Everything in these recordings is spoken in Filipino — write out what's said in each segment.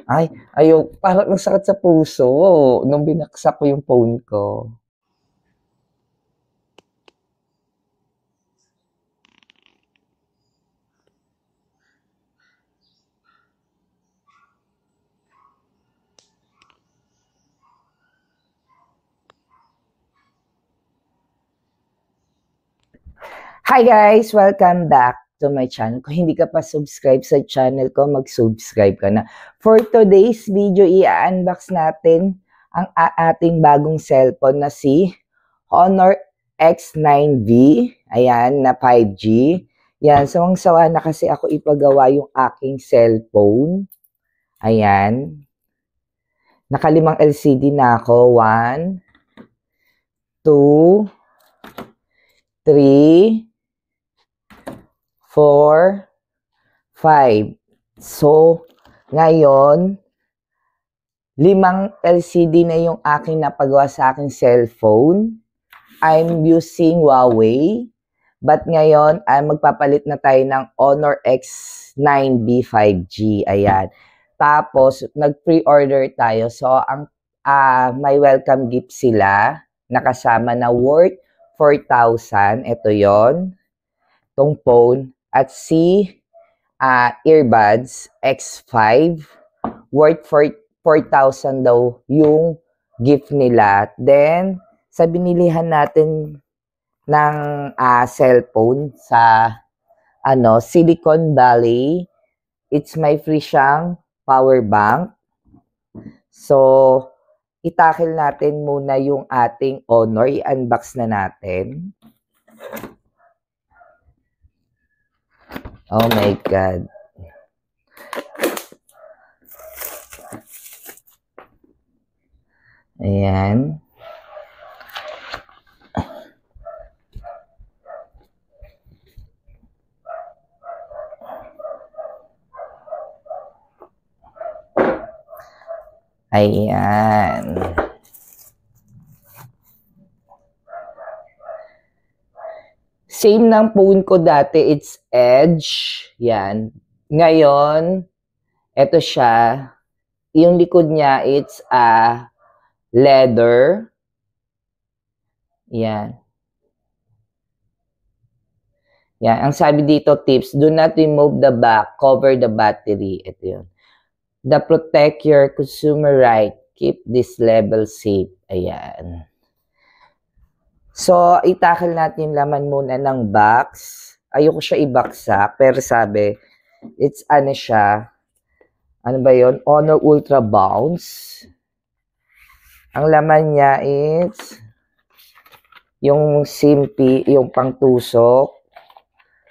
Ay, parang ang sakit sa puso nung binaksak ko yung phone ko. Hi guys! Welcome back to my channel. Kung hindi ka pa subscribe sa channel ko, mag-subscribe ka na. For today's video, i-unbox natin ang ating bagong cellphone na si Honor X9V. Ayan, na 5G. Yan, sawang-sawa na kasi ako ipagawa yung aking cellphone. Ayan. Nakalimang LCD na ako. 1, 2, 3, 4, 5. So, ngayon, 5 LCD na yung aking napagawa sa aking cellphone. I'm using Huawei. But ngayon, ay magpapalit na tayo ng Honor X9B 5G. Ayan. Tapos, nag-pre-order tayo. So, may welcome gift sila. Nakasama na worth 4,000. Ito yon, itong phone. At si earbuds X5 worth 4,000 daw yung gift nila. Then, sa binilihan natin ng cellphone sa Silicon Valley, it's may free siyang power bank. So, itakil natin muna yung ating Honor. I-unbox na natin. Oh my God. Ayan. Ayan. Same ng phone ko dati, it's Edge. Yan. Ngayon, eto siya. Yung likod niya, it's leather. Yan. Yan. Ang sabi dito, tips, do not remove the back, cover the battery. Ito yun. The protect your consumer right. Keep this level safe. Ayan. So, itakal natin yung laman muna ng box. Ayoko siya ibaksak, pero sabi, it's siya. Ano ba yun? Honor Ultra Bounce. Ang laman niya is yung SIM-P, yung pangtusok,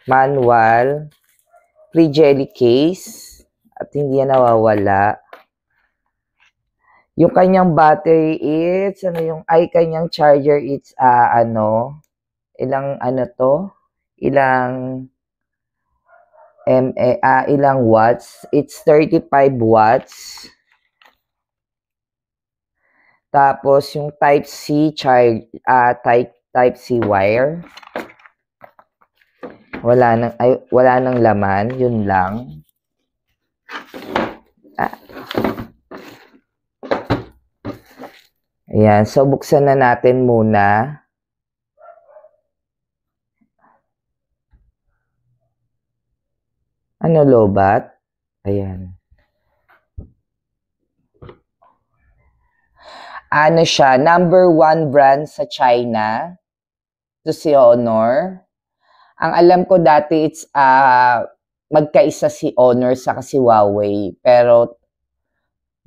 manual, free jelly case, at hindi yan nawawala. Yung kanyang battery is, kanyang charger is, ilang watts. It's 35 watts. Tapos, yung Type-C charge, Type-C wire. Wala nang laman, yun lang. Ayan, so buksan na natin muna. Ano, lobat? Ayan. Ano siya, number 1 brand sa China. Ito si Honor. Ang alam ko dati, it's magkaisa si Honor sa si Huawei. Pero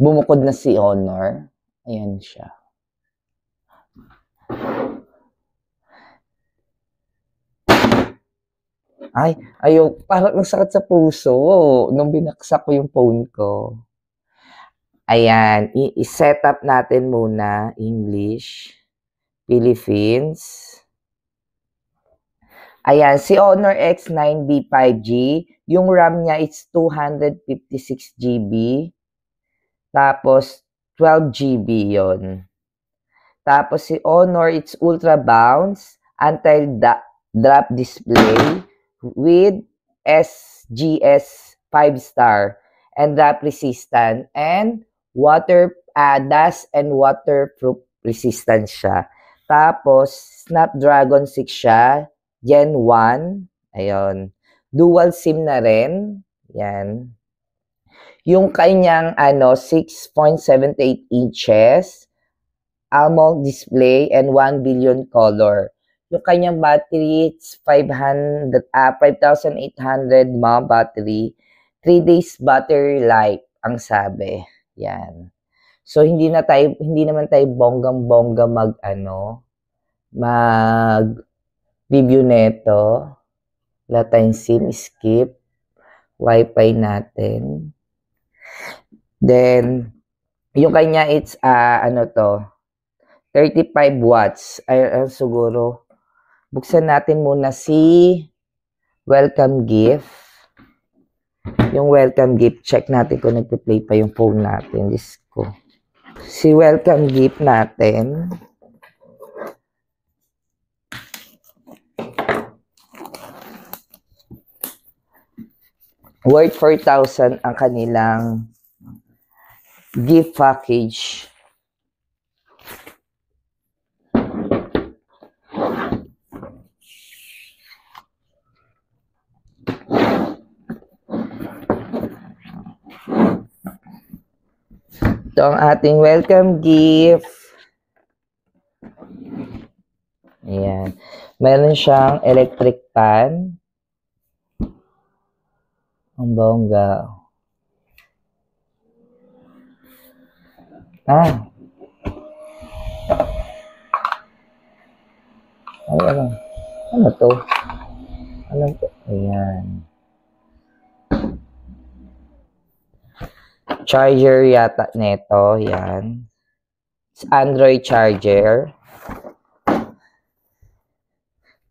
bumukod na si Honor. Ayan siya. Ay, parang ang sakit sa puso nung binaksak ko yung phone ko. Ayan, i-set up natin muna English, Philippines. Ayan, si Honor X9B 5G, yung RAM niya is 256 GB. Tapos, 12 GB yon. Tapos, si Honor, it's Ultra Bounce, anti-drop display, with SGS 5-star and drop resistant, and dust and waterproof resistant siya. Tapos, Snapdragon 6 siya, Gen 1. Ayun. Dual SIM na rin. Yan. Yung kanyang 6.78 inches, AMOLED display, and 1 billion color. Yung kanyang battery, it's 5,800 mAh battery. 3 days battery life, ang sabi. Yan. So, hindi naman tayo bonggang-bongga mag-review neto. Wala tayong SIM, skip. Wi-Fi natin. Then, yung kanya, it's, 35 watts. Ay, siguro. Buksan natin muna si welcome gift. Yung welcome gift, check natin kung nagpe-play pa yung phone natin. Disco. Si welcome gift natin. Worth 4,000 ang kanilang gift package. Ito ang ating welcome gift. Ayan. Meron siyang electric fan. Ang bongga. Ano to? Ano to? Ayan. Charger yata neto, yan. It's Android charger.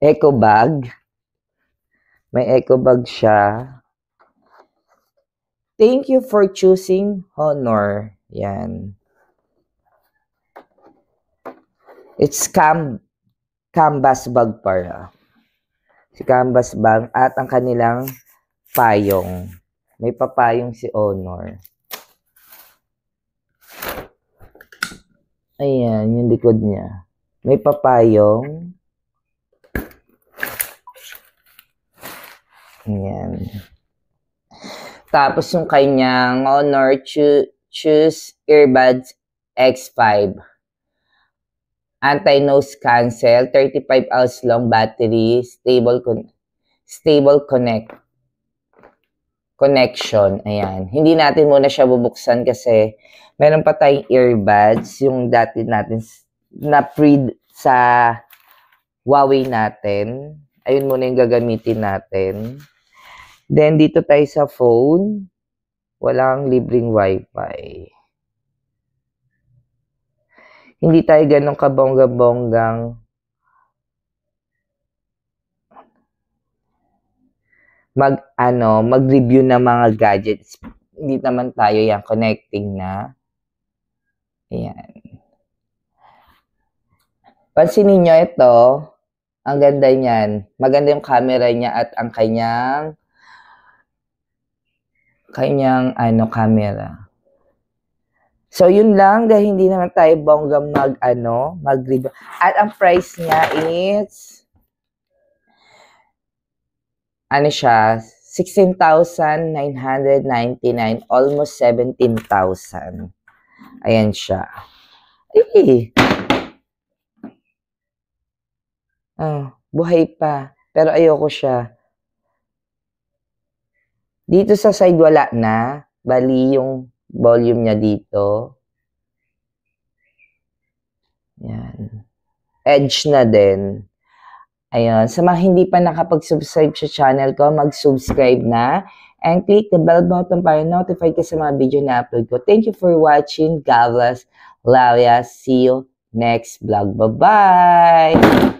Eco bag. May eco bag siya. Thank you for choosing Honor. Yan. It's canvas bag para. Si canvas bag at ang kanilang payong. May papayong si Honor. Ayan, yung likod niya. May papayong. Ayan. Tapos yung kanyang Honor Choose Earbuds X5. Anti-noise cancel, 35 hours long battery, stable connection. Ayan. Hindi natin muna siya bubuksan kasi meron pa tayong earbuds, yung dati natin na pre sa Huawei natin. Ayun muna yung gagamitin natin. Then, dito tayo sa phone. Walang libreng Wi-Fi. Hindi tayo ganun kabongga-bonggang mag-review ng mga gadgets. Hindi naman tayo yan, connecting na. Ayan. Pansinin nyo ito, ang ganda niyan. Maganda yung camera niya at ang kanyang camera. So, yun lang, dahil hindi naman tayo bongga mag-review. At ang price niya is, 16,999, almost 17,000. Ayan siya. Buhay pa. Pero ayoko siya. Dito sa side wala na. Bali yung volume niya dito. Yan. Edge na din. Ayun. Sa mga hindi pa nakapag-subscribe sa channel ko, mag-subscribe na. And click the bell button para notify ka sa mga video na upload ko. Thank you for watching. God bless. Love ya. See you next vlog. Bye-bye!